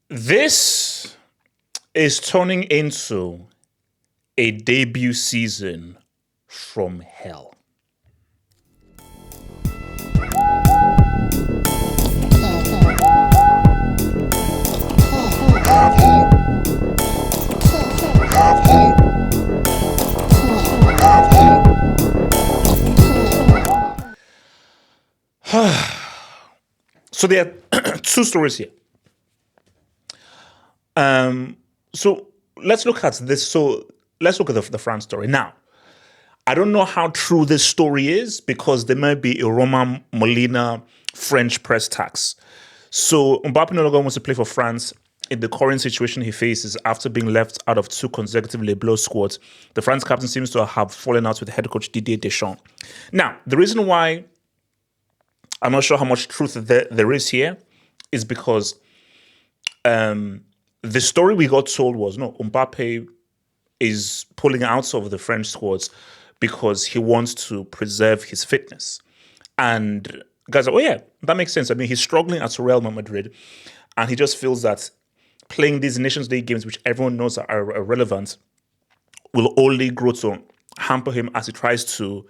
This is turning into a debut season from hell. So there are two stories here. So let's look at this. So let's look at the France story. Now, I don't know how true this story is because there might be a Roman Molina French press tax. So Mbappe no longer wants to play for France in the current situation he faces after being left out of two consecutive Les Bleus squads. The France captain seems to have fallen out with head coach Didier Deschamps. Now, the reason why I'm not sure how much truth there is here is because the story we got told was, no, Mbappe is pulling out of the French squads because he wants to preserve his fitness. And guys are, oh yeah, that makes sense. I mean, he's struggling at Real Madrid and he just feels that playing these Nations League games, which everyone knows are irrelevant, will only grow to hamper him as he tries to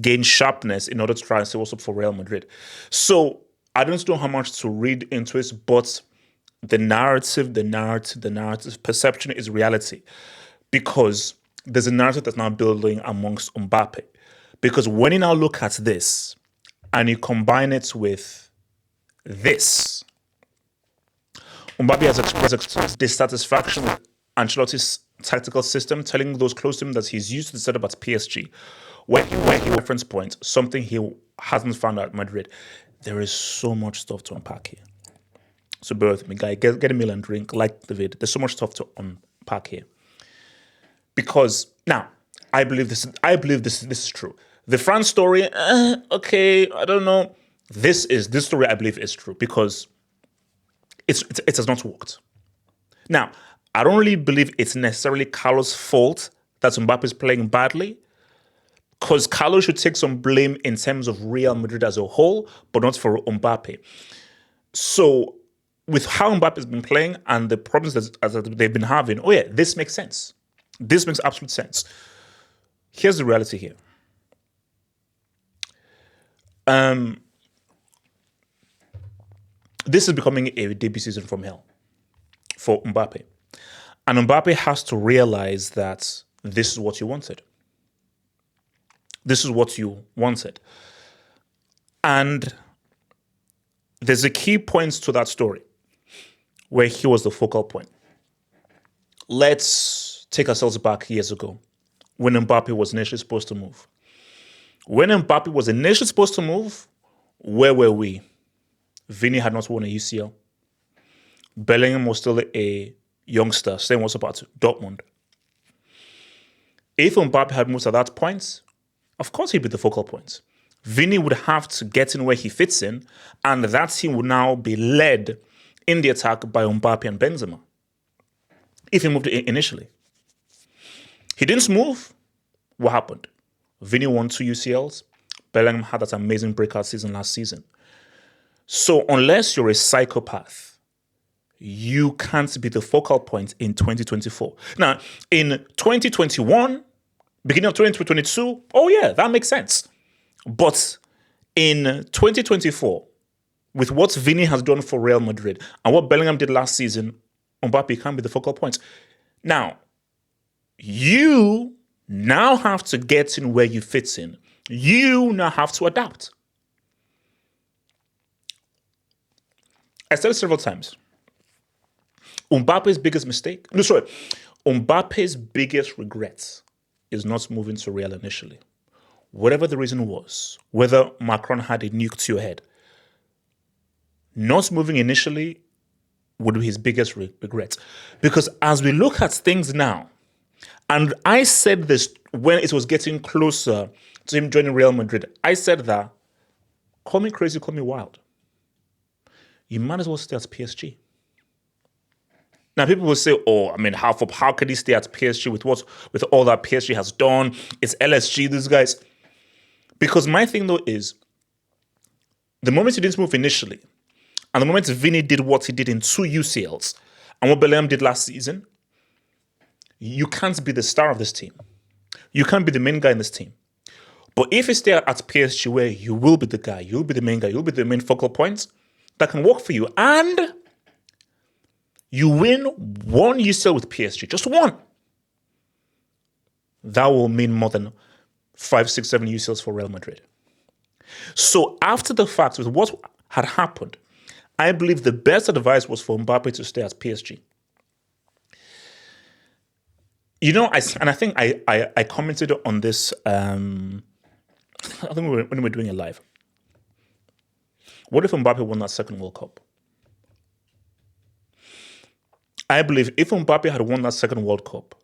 gain sharpness in order to try and say what's up for Real Madrid. So I don't know how much to read into it, but the narrative, perception is reality. Because there's a narrative that's now building amongst Mbappe. Because when you now look at this and you combine it with this, Mbappe has expressed dissatisfaction with Ancelotti's tactical system, telling those close to him that he's used to the setup at PSG, where he reference point, something he hasn't found at Madrid. There is so much stuff to unpack here. So bear with me, guy. Get a meal and drink, like the vid. There's so much stuff to unpack here. Because now, I believe this is true. The France story, okay, I don't know. This story I believe is true because it has not worked. Now, I don't really believe it's necessarily Carlo's fault that Mbappe is playing badly, because Carlo should take some blame in terms of Real Madrid as a whole, but not for Mbappe. So, with how Mbappe has been playing and the problems that they've been having, oh yeah, this makes sense. This makes absolute sense. Here's the reality here. This is becoming a debut season from hell for Mbappe. And Mbappe has to realize that this is what you wanted. This is what you wanted. And there's a key point to that story where he was the focal point. Let's take ourselves back years ago when Mbappe was initially supposed to move. When Mbappe was initially supposed to move, where were we? Vini had not won a UCL. Bellingham was still a youngster. Same was about Dortmund. If Mbappe had moved at that point, of course he'd be the focal point. Vini would have to get in where he fits in, and that team would now be led in the attack by Mbappe and Benzema. If he moved initially. He didn't move. What happened? Vini won 2 UCLs. Bellingham had that amazing breakout season last season. So unless you're a psychopath, you can't be the focal point in 2024. Now, in 2021, beginning of 2022, oh yeah, that makes sense. But in 2024, with what Vini has done for Real Madrid and what Bellingham did last season, Mbappe can be the focal point. Now, you now have to get in where you fit in. You now have to adapt. I said it several times. Mbappe's biggest regret is not moving to Real initially. Whatever the reason was, whether Macron had a nuke to your head, not moving initially would be his biggest regret. Because as we look at things now, and I said this when it was getting closer to him joining Real Madrid, I said that, call me crazy, call me wild. You might as well stay at PSG. Now, people will say, oh, I mean, how can he stay at PSG with all that PSG has done? It's LSG, these guys. Because my thing, though, is the moment he didn't move initially, and the moment Vini did what he did in 2 UCLs, And what Bellingham did last season, you can't be the star of this team. You can't be the main guy in this team. But if you stay at PSG where you will be the guy, you'll be the main guy, you'll be the main focal point, that can work for you. And you win one UCL with PSG, just one. That will mean more than 5, 6, 7 UCLs for Real Madrid. So after the fact, with what had happened, I believe the best advice was for Mbappe to stay at PSG. You know, I think I commented on this, I think when we were doing it live. What if Mbappe won that second World Cup? I believe if Mbappe had won that second World Cup,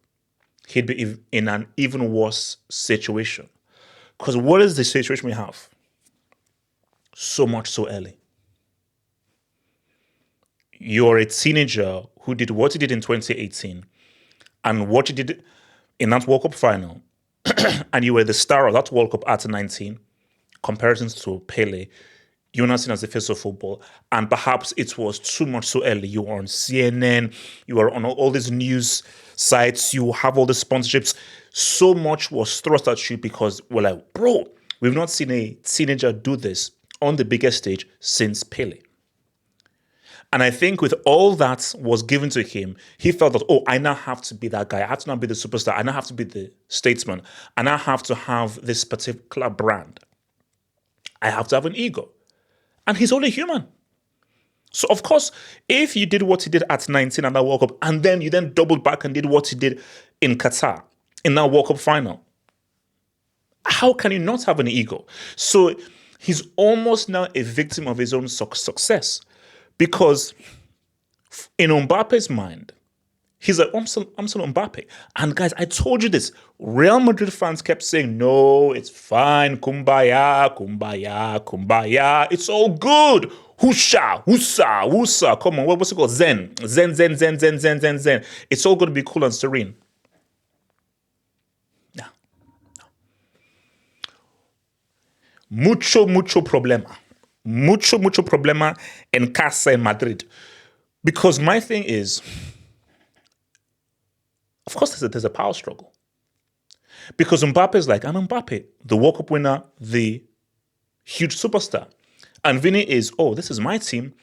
he'd be in an even worse situation. Because what is the situation we have? So much so early. You're a teenager who did what he did in 2018 and what he did in that World Cup final, and you were the star of that World Cup at 19, comparisons to Pele, you're not seen as the face of football, and perhaps it was too much so early. You were on CNN, you were on all these news sites, you have all the sponsorships. So much was thrust at you because we're like, bro, we've not seen a teenager do this on the biggest stage since Pele. And I think with all that was given to him, he felt that, oh, I now have to be that guy. I have to now be the superstar. I now have to be the statesman. I now have to have this particular brand. I have to have an ego. And he's only human. So, of course, if you did what he did at 19 and that World Cup, and then you then doubled back and did what he did in Qatar, in that World Cup final, how can you not have an ego? So he's almost now a victim of his own success. Because in Mbappe's mind, he's like, I'm still Mbappe. And guys, I told you this. Real Madrid fans kept saying, no, it's fine. Kumbaya, kumbaya, kumbaya. It's all good. Husha, husa, husa. Come on, what's it called? Zen. Zen, zen, zen, zen, zen, zen, zen. It's all going to be cool and serene. No. Mucho problema. Mucho problema en casa en Madrid. Because my thing is, of course, there's a power struggle. Because Mbappe is like, I'm Mbappe, the World Cup winner, the huge superstar. And Vini is, oh, this is my team,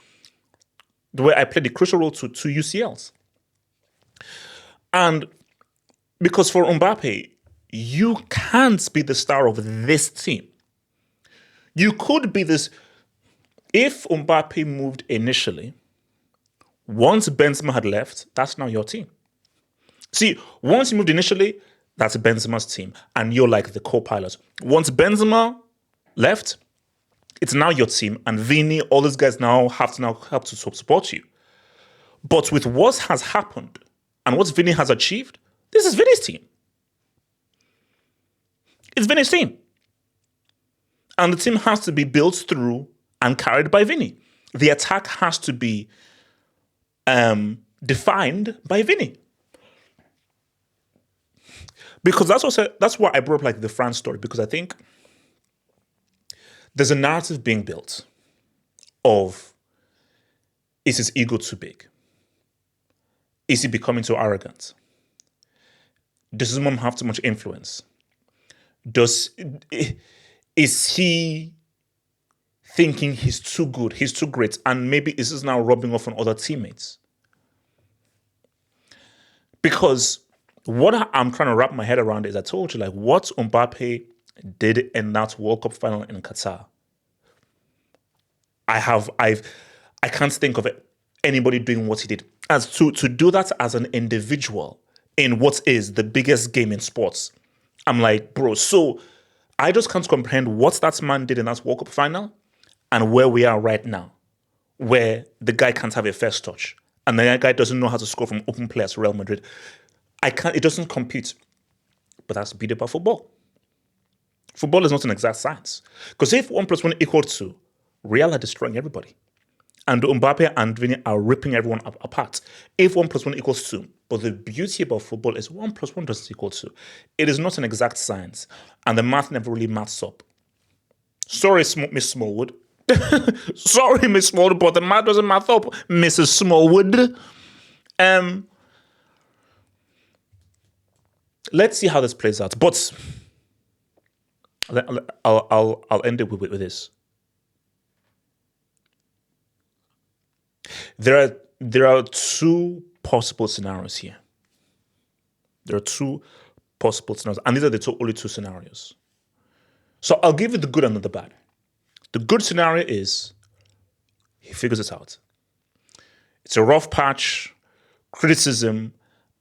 the way I played the crucial role to UCLs. And because for Mbappe, you can't be the star of this team. You could be this. If Mbappe moved initially, once Benzema had left, that's now your team. See, once you moved initially, that's Benzema's team, and you're like the co-pilot. Once Benzema left, it's now your team, and Vini, all these guys now have to help to support you. But with what has happened and what Vini has achieved, this is Vini's team. It's Vini's team. And the team has to be built through and carried by Vini. The attack has to be defined by Vini. Because that's why I brought up like the France story, because I think there's a narrative being built of, is his ego too big? Is he becoming too arrogant? Does his mom have too much influence? Is he thinking he's too good, he's too great, and maybe is this now rubbing off on other teammates? Because what I'm trying to wrap my head around is, I told you, like, what Mbappe did in that World Cup final in Qatar. I can't think of anybody doing what he did. As to do that as an individual in what is the biggest game in sports, I'm like, bro, so I just can't comprehend what that man did in that World Cup final and where we are right now, where the guy can't have a first touch and the guy doesn't know how to score from open play at Real Madrid. It doesn't compute. But that's the beauty about football. Football is not an exact science. Because if 1 + 1 = 2, Real are destroying everybody. And Mbappe and Vini are ripping everyone apart. If 1 + 1 = 2. But the beauty about football is 1 + 1 doesn't equal 2. It is not an exact science. And the math never really maths up. Sorry, Miss Smallwood. Sorry, Miss Smallwood, but the math doesn't math up, Mrs. Smallwood. Let's see how this plays out. But I'll end it with this. There are two possible scenarios here. There are two possible scenarios, and these are the only two scenarios. So I'll give you the good and the bad. The good scenario is he figures it out. It's a rough patch, criticism,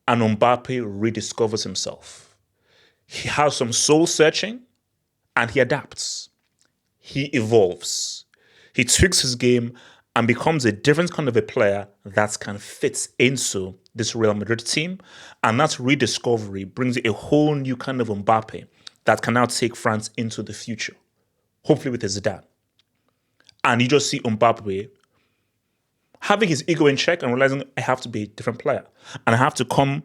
and Mbappe rediscovers himself. He has some soul searching, and he adapts. He evolves. He tweaks his game and becomes a different kind of a player that can fit into this Real Madrid team. And that rediscovery brings a whole new kind of Mbappe that can now take France into the future, hopefully with his dad. And you just see Mbappe having his ego in check and realizing I have to be a different player. And I have to come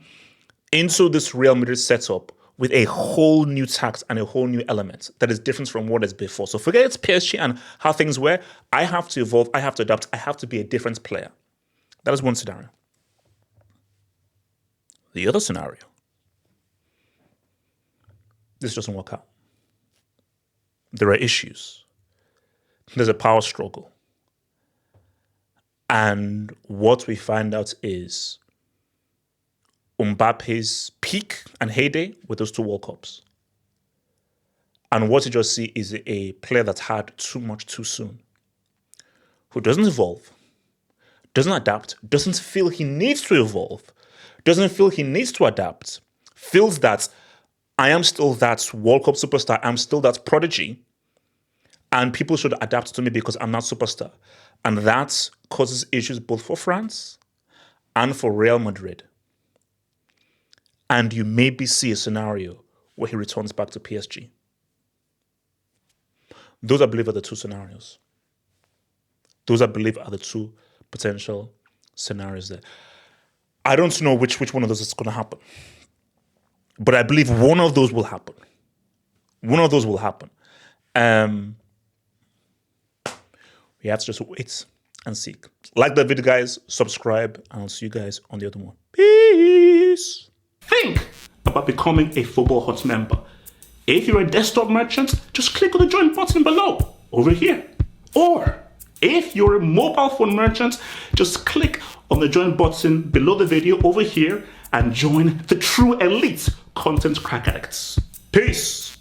into this Real Madrid setup with a whole new tact and a whole new element that is different from what is before. So forget it's PSG and how things were. I have to evolve. I have to adapt. I have to be a different player. That is one scenario. The other scenario, this doesn't work out. There are issues. There's a power struggle. And what we find out is Mbappe's peak and heyday with those two World Cups. And what you just see is a player that's had too much too soon, who doesn't evolve, doesn't adapt, doesn't feel he needs to evolve, doesn't feel he needs to adapt, feels that I am still that World Cup superstar, I'm still that prodigy, and people should adapt to me because I'm not superstar. And that causes issues both for France and for Real Madrid. And you maybe see a scenario where he returns back to PSG. Those, I believe, are the two scenarios. Those, I believe, are the two potential scenarios there. I don't know which one of those is going to happen. But I believe one of those will happen. One of those will happen. We have to just wait and see. Like the video, guys. Subscribe. And I'll see you guys on the other one. Peace. Think about becoming a Football Hut member. If you're a desktop merchant, just click on the join button below, over here. Or if you're a mobile phone merchant, just click on the join button below the video over here and join the true elite content crack addicts. Peace.